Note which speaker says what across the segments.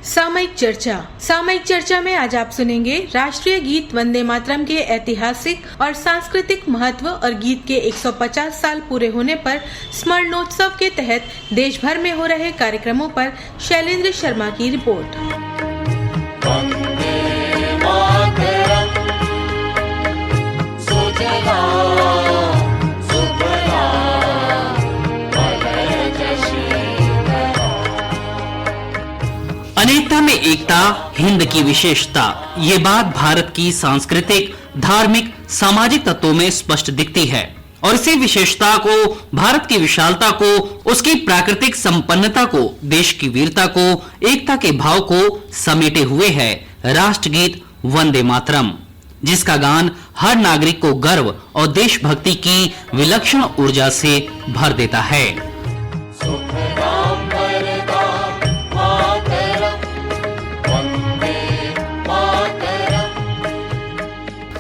Speaker 1: सामयिक चर्चा में आज आप सुनेंगे राष्ट्रीय गीत वंदे मातरम के ऐतिहासिक और सांस्कृतिक महत्व और गीत के 150 साल पूरे होने पर स्मरणोत्सव के तहत देश भर में हो रहे कार्यक्रमों पर शैलेंद्र शर्मा की रिपोर्ट।
Speaker 2: अनेकता में एकता, हिंद की विशेषता, ये बात भारत की सांस्कृतिक, धार्मिक, सामाजिक तत्वों में स्पष्ट दिखती है और इसी विशेषता को, भारत की विशालता को, उसकी प्राकृतिक संपन्नता को, देश की वीरता को, एकता के भाव को समेटे हुए है राष्ट्रगीत वंदे मातरम, जिसका गान हर नागरिक को गर्व और देशभक्ति की विलक्षण ऊर्जा से भर देता है।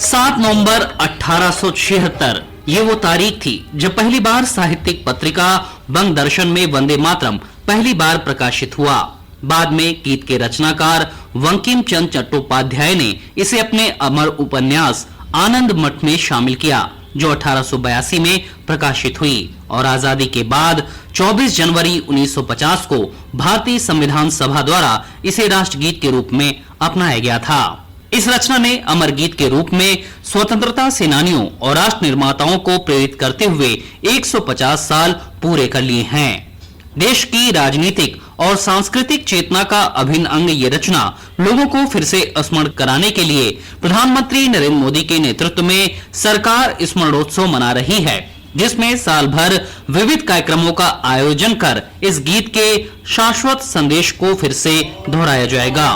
Speaker 2: 7 नवंबर 1876 ये वो तारीख थी जब पहली बार साहित्यिक पत्रिका बंग दर्शन में वंदे मातरम पहली बार प्रकाशित हुआ। बाद में गीत के रचनाकार बंकिम चंद्र चट्टोपाध्याय ने इसे अपने अमर उपन्यास आनंद मठ में शामिल किया, जो 1882 में प्रकाशित हुई और आजादी के बाद 24 जनवरी 1950 को भारतीय संविधान सभा द्वारा इसे राष्ट्रगीत के रूप में अपनाया गया था। इस रचना ने अमर गीत के रूप में स्वतंत्रता सेनानियों और राष्ट्र निर्माताओं को प्रेरित करते हुए 150 साल पूरे कर लिए हैं। देश की राजनीतिक और सांस्कृतिक चेतना का अभिन्न अंग ये रचना लोगों को फिर से स्मरण कराने के लिए प्रधानमंत्री नरेंद्र मोदी के नेतृत्व में सरकार स्मरणोत्सव मना रही है, जिसमें साल भर विविध कार्यक्रमों का आयोजन कर इस गीत के शाश्वत संदेश को फिर से दोहराया जाएगा।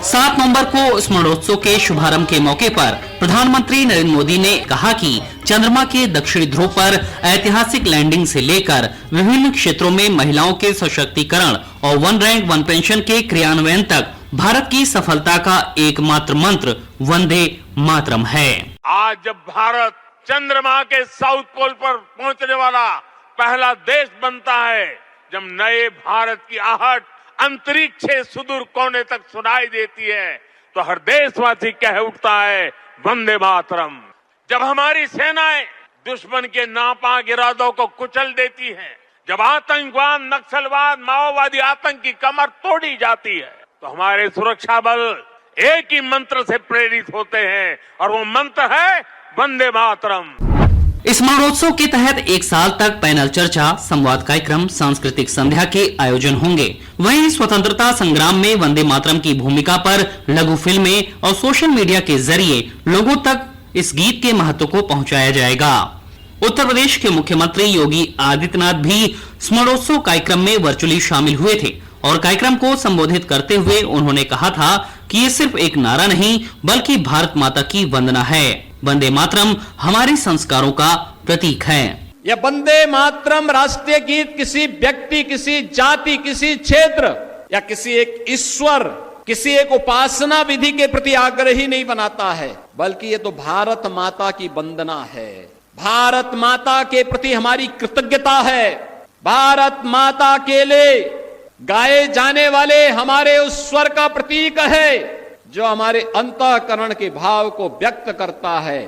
Speaker 2: 7 नवंबर को स्मरणोत्सव के शुभारंभ के मौके पर प्रधानमंत्री नरेंद्र मोदी ने कहा कि चंद्रमा के दक्षिणी ध्रुव पर ऐतिहासिक लैंडिंग से लेकर विभिन्न क्षेत्रों में महिलाओं के सशक्तिकरण और वन रैंक वन पेंशन के क्रियान्वयन तक भारत की सफलता का एकमात्र मंत्र वंदे मातरम है।
Speaker 3: आज जब भारत चंद्रमा के साउथ पोल पर पहुंचने वाला पहला देश बनता है, जब नए भारत की आहट अंतरिक्ष से सुदूर कोने तक सुनाई देती है, तो हर देशवासी कह उठता है वंदे मातरम। जब हमारी सेनाएं दुश्मन के नापाक इरादों को कुचल देती हैं, जब आतंकवाद, नक्सलवाद, माओवादी आतंक की कमर तोड़ी जाती है, तो हमारे सुरक्षा बल एक ही मंत्र से प्रेरित होते हैं और वो मंत्र है वंदे मातरम।
Speaker 2: इस स्मरणोत्सव के तहत एक साल तक पैनल चर्चा, संवाद कार्यक्रम, सांस्कृतिक संध्या के आयोजन होंगे। वहीं स्वतंत्रता संग्राम में वंदे मातरम की भूमिका पर लघु फिल्में और सोशल मीडिया के जरिए लोगों तक इस गीत के महत्व को पहुंचाया जाएगा। उत्तर प्रदेश के मुख्यमंत्री योगी आदित्यनाथ भी स्मरणोत्सव कार्यक्रम में वर्चुअली शामिल हुए थे और कार्यक्रम को संबोधित करते हुए उन्होंने कहा था कि ये सिर्फ एक नारा नहीं बल्कि भारत माता की वंदना है। वंदे मातरम हमारे संस्कारों का प्रतीक है।
Speaker 4: यह वंदे मातरम राष्ट्रीय गीत किसी व्यक्ति, किसी जाति, किसी क्षेत्र या किसी एक ईश्वर, किसी एक उपासना विधि के प्रति आग्रही नहीं बनाता है, बल्कि ये तो भारत माता की वंदना है। भारत माता के प्रति हमारी कृतज्ञता है। भारत माता के लिए गाए जाने वाले हमारे उस स्वर का प्रतीक है जो हमारे अंतःकरण के भाव को व्यक्त करता है।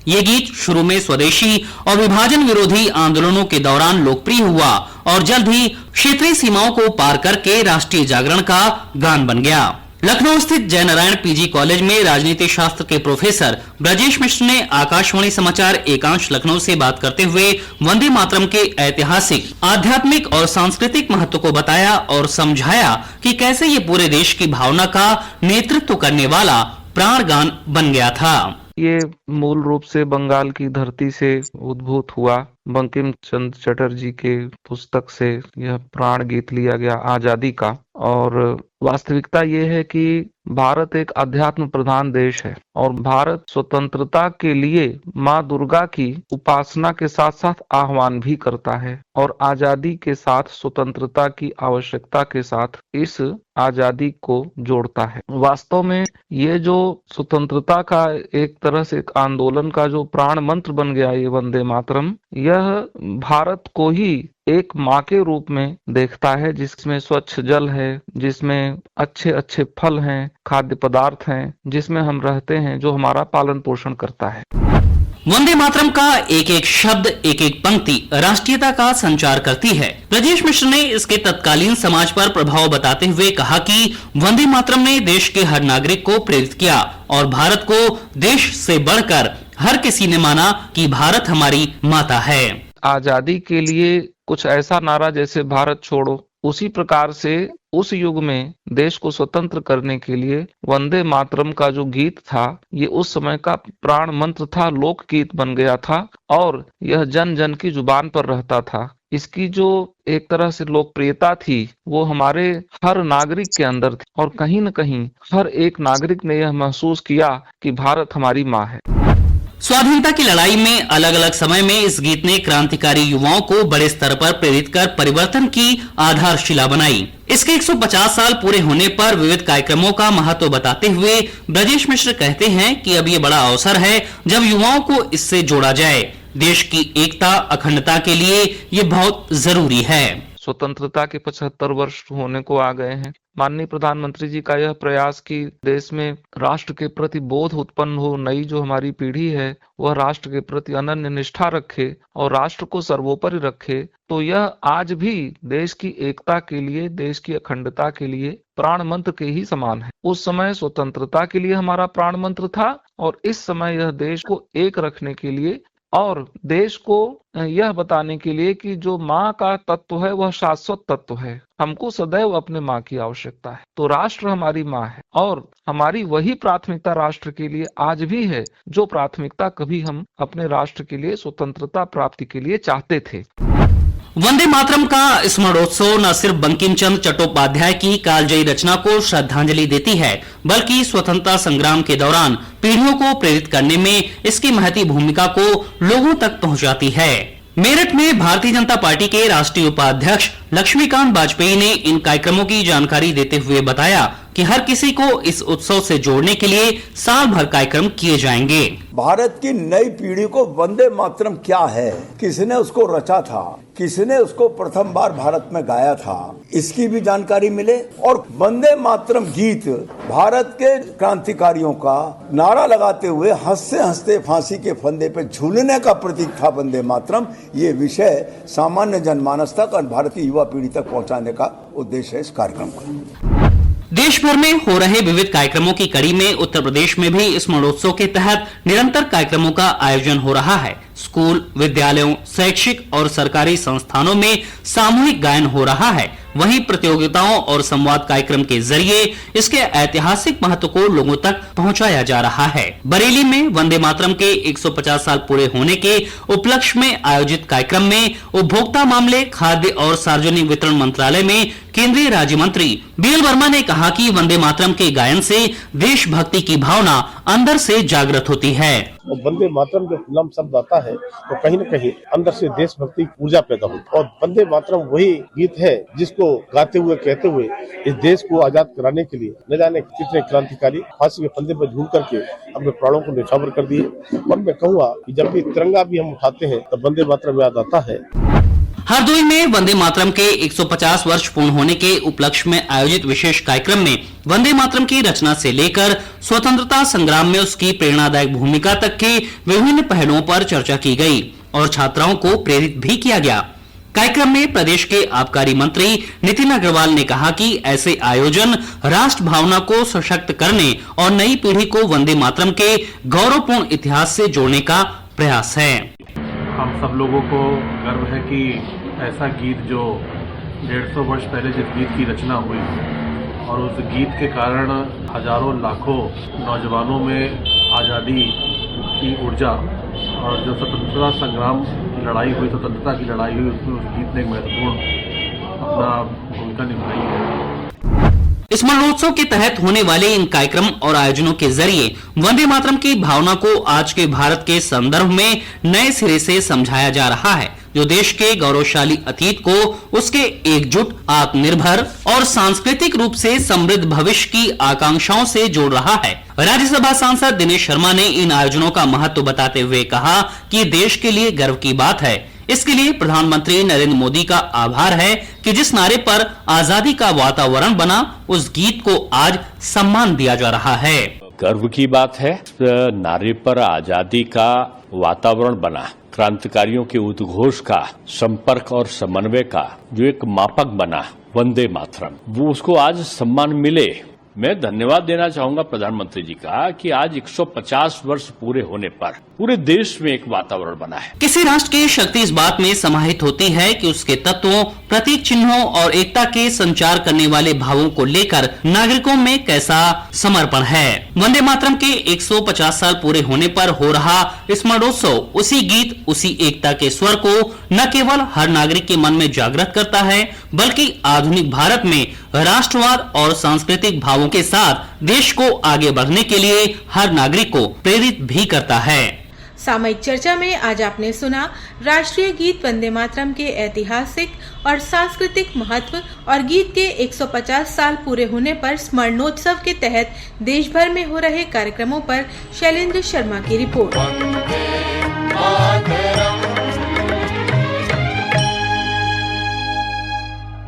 Speaker 2: ये गीत शुरू में स्वदेशी और विभाजन विरोधी आंदोलनों के दौरान लोकप्रिय हुआ और जल्द ही क्षेत्रीय सीमाओं को पार करके राष्ट्रीय जागरण का गान बन गया। लखनऊ स्थित जयनारायण पीजी कॉलेज में राजनीति शास्त्र के प्रोफेसर ब्रजेश मिश्र ने आकाशवाणी समाचार एकांश लखनऊ से बात करते हुए वंदे मातरम के ऐतिहासिक, आध्यात्मिक और सांस्कृतिक महत्व को बताया और समझाया कि कैसे ये पूरे देश की भावना का नेतृत्व करने वाला प्राण गान बन गया था।
Speaker 5: ये मूल रूप से बंगाल की धरती से उद्भूत हुआ। बंकिम चंद्र चटर्जी के पुस्तक से यह प्राण गीत लिया गया आजादी का। और वास्तविकता ये है कि भारत एक अध्यात्म प्रधान देश है और भारत स्वतंत्रता के लिए माँ दुर्गा की उपासना के साथ साथ आह्वान भी करता है और आजादी के साथ स्वतंत्रता की आवश्यकता के साथ इस आजादी को जोड़ता है। वास्तव में ये जो स्वतंत्रता का एक तरह से एक आंदोलन का जो प्राण मंत्र बन गया ये वंदे मातरम, यह भारत को ही एक माँ के रूप में देखता है, जिसमें स्वच्छ जल है, जिसमें अच्छे अच्छे फल हैं, खाद्य पदार्थ हैं, जिसमें हम रहते हैं, जो हमारा पालन पोषण करता है।
Speaker 2: वंदे मातरम का एक एक शब्द, एक एक पंक्ति राष्ट्रीयता का संचार करती है। ब्रजेश मिश्र ने इसके तत्कालीन समाज पर प्रभाव बताते हुए कहा कि वंदे मातरम ने देश के हर नागरिक को प्रेरित किया और भारत को देश से बढ़कर हर किसी ने माना कि भारत हमारी माता है।
Speaker 5: आजादी के लिए कुछ ऐसा नारा जैसे भारत छोड़ो, उसी प्रकार से उस युग में देश को स्वतंत्र करने के लिए वंदे मातरम का जो गीत था, ये उस समय का प्राण मंत्र था, लोकगीत बन गया था और यह जन जन की जुबान पर रहता था। इसकी जो एक तरह से लोकप्रियता थी वो हमारे हर नागरिक के अंदर थी और कहीं न कहीं हर एक नागरिक ने यह महसूस किया कि भारत हमारी माँ है।
Speaker 2: स्वाधीनता की लड़ाई में अलग अलग समय में इस गीत ने क्रांतिकारी युवाओं को बड़े स्तर पर प्रेरित कर परिवर्तन की आधारशिला बनाई। इसके 150 साल पूरे होने पर विविध कार्यक्रमों का महत्व बताते हुए ब्रजेश मिश्र कहते हैं कि अब ये बड़ा अवसर है जब युवाओं को इससे जोड़ा जाए। देश की एकता, अखंडता के लिए ये बहुत जरूरी है।
Speaker 5: स्वतंत्रता के 75 वर्ष होने को आ गए हैं। माननीय प्रधानमंत्री जी का यह प्रयास कि देश में राष्ट्र के प्रति बोध उत्पन्न हो, नई जो हमारी पीढ़ी है वह राष्ट्र के प्रति अनन्य निष्ठा रखे और राष्ट्र को सर्वोपरि रखे, तो यह आज भी देश की एकता के लिए, देश की अखंडता के लिए प्राण मंत्र के ही समान है। उस समय स्वतंत्रता के लिए हमारा प्राण मंत्र था और इस समय यह देश को एक रखने के लिए और देश को यह बताने के लिए कि जो माँ का तत्व है वह शाश्वत तत्व है, हमको सदैव अपने माँ की आवश्यकता है। तो राष्ट्र हमारी माँ है और हमारी वही प्राथमिकता राष्ट्र के लिए आज भी है जो प्राथमिकता कभी हम अपने राष्ट्र के लिए स्वतंत्रता प्राप्ति के लिए चाहते थे।
Speaker 2: वंदे मातरम का स्मरणोत्सव न सिर्फ बंकिम चंद्र चट्टोपाध्याय की कालजयी रचना को श्रद्धांजलि देती है, बल्कि स्वतंत्रता संग्राम के दौरान पीढ़ियों को प्रेरित करने में इसकी महती भूमिका को लोगों तक पहुंचाती है। मेरठ में भारतीय जनता पार्टी के राष्ट्रीय उपाध्यक्ष लक्ष्मीकांत वाजपेयी ने इन कार्यक्रमों की जानकारी देते हुए बताया कि हर किसी को इस उत्सव से जोड़ने के लिए साल भर कार्यक्रम किए जाएंगे।
Speaker 6: भारत की नई पीढ़ी को वंदे मातरम क्या है, किसने उसको रचा था, किसने उसको प्रथम बार भारत में गाया था, इसकी भी जानकारी मिले। और वंदे मातरम गीत भारत के क्रांतिकारियों का नारा लगाते हुए हंसते हंसते फांसी के फंदे पे झूलने का प्रतीक था वंदे मातरम। ये विषय सामान्य जनमानस तक और भारत की युवा पीढ़ी तक पहुंचाने का उद्देश्य है इस कार्यक्रम का।
Speaker 2: देश भर में हो रहे विविध कार्यक्रमों की कड़ी में उत्तर प्रदेश में भी स्मरणोत्सव के तहत निरंतर कार्यक्रमों का आयोजन हो रहा है। स्कूल, विद्यालयों, शैक्षिक और सरकारी संस्थानों में सामूहिक गायन हो रहा है। वहीं प्रतियोगिताओं और संवाद कार्यक्रम के जरिए इसके ऐतिहासिक महत्व को लोगों तक पहुंचाया जा रहा है। बरेली में वंदे मातरम के 150 साल पूरे होने के उपलक्ष्य में आयोजित कार्यक्रम में उपभोक्ता मामले, खाद्य और सार्वजनिक वितरण मंत्रालय में केंद्रीय राज्य मंत्री बीएल वर्मा ने कहा कि वंदे मातरम के गायन से देशभक्ति की भावना अंदर से जागृत होती है।
Speaker 7: वंदे मातरम जब फिल्म शब्द आता है तो कहीं न कहीं अंदर से देशभक्ति की ऊर्जा पैदा होती है और वंदे मातरम वही गीत है जिसको गाते हुए कहते हुए इस देश को आजाद कराने के लिए न जाने कितने क्रांतिकारी फांसी के फंदे पर झूल करके अपने प्राणों को न्यौछावर कर दिए। और मैं कहूँगा कि जब भी तिरंगा भी हम उठाते हैं तब वंदे मातरम याद आता है।
Speaker 2: हरदोई में वंदे मातरम के 150 वर्ष पूर्ण होने के उपलक्ष्य में आयोजित विशेष कार्यक्रम में वंदे मातरम की रचना से लेकर स्वतंत्रता संग्राम में उसकी प्रेरणादायक भूमिका तक के विभिन्न पहलुओं पर चर्चा की गई और छात्राओं को प्रेरित भी किया गया। कार्यक्रम में प्रदेश के आबकारी मंत्री नितिन अग्रवाल ने कहा कि ऐसे आयोजन राष्ट्र भावना को सशक्त करने और नई पीढ़ी को वंदे मातरम के गौरवपूर्ण इतिहास से जोड़ने का प्रयास है।
Speaker 8: हम सब लोगों को गर्व है कि ऐसा गीत जो 150 वर्ष पहले जिस गीत की रचना हुई और उस गीत के कारण हजारों लाखों नौजवानों में आज़ादी की ऊर्जा और जो स्वतंत्रता संग्राम लड़ाई हुई, स्वतंत्रता की लड़ाई हुई, उसमें उस गीत ने एक महत्वपूर्ण अपना भूमिका निभाई है।
Speaker 2: स्मरणोत्सव के तहत होने वाले इन कार्यक्रम और आयोजनों के जरिए वंदे मातरम की भावना को आज के भारत के संदर्भ में नए सिरे से समझाया जा रहा है। जो देश के गौरवशाली अतीत को उसके एकजुट, आत्मनिर्भर और सांस्कृतिक रूप से समृद्ध भविष्य की आकांक्षाओं से जोड़ रहा है। राज्यसभा सांसद दिनेश शर्मा ने इन आयोजनों का महत्व बताते हुए कहा कि देश के लिए गर्व की बात है। इसके लिए प्रधानमंत्री नरेंद्र मोदी का आभार है कि जिस नारे पर आजादी का वातावरण बना, उस गीत को आज सम्मान दिया जा रहा है।
Speaker 9: गर्व की बात है, नारे पर आजादी का वातावरण बना, क्रांतिकारियों के उद्घोष का, संपर्क और समन्वय का जो एक मापक बना, वंदे मातरम, वो उसको आज सम्मान मिले। मैं धन्यवाद देना चाहूंगा प्रधानमंत्री जी का कि आज 150 वर्ष पूरे होने पर पूरे देश में एक वातावरण बना है।
Speaker 2: किसी राष्ट्र की शक्ति इस बात में समाहित होती है कि उसके तत्वों, प्रतीक चिन्हों और एकता के संचार करने वाले भावों को लेकर नागरिकों में कैसा समर्पण है। वंदे मातरम के 150 साल पूरे होने पर हो रहा स्मरणोत्सव उसी गीत, उसी एकता के स्वर को न केवल हर नागरिक के मन में जागृत करता है, बल्कि आधुनिक भारत में राष्ट्रवाद और सांस्कृतिक भावों के साथ देश को आगे बढ़ने के लिए हर नागरिक को प्रेरित भी करता है।
Speaker 1: सामयिक चर्चा में आज आपने सुना राष्ट्रीय गीत वंदे मातरम के ऐतिहासिक और सांस्कृतिक महत्व और गीत के 150 साल पूरे होने पर स्मरणोत्सव के तहत देश भर में हो रहे कार्यक्रमों पर शैलेंद्र शर्मा की रिपोर्ट।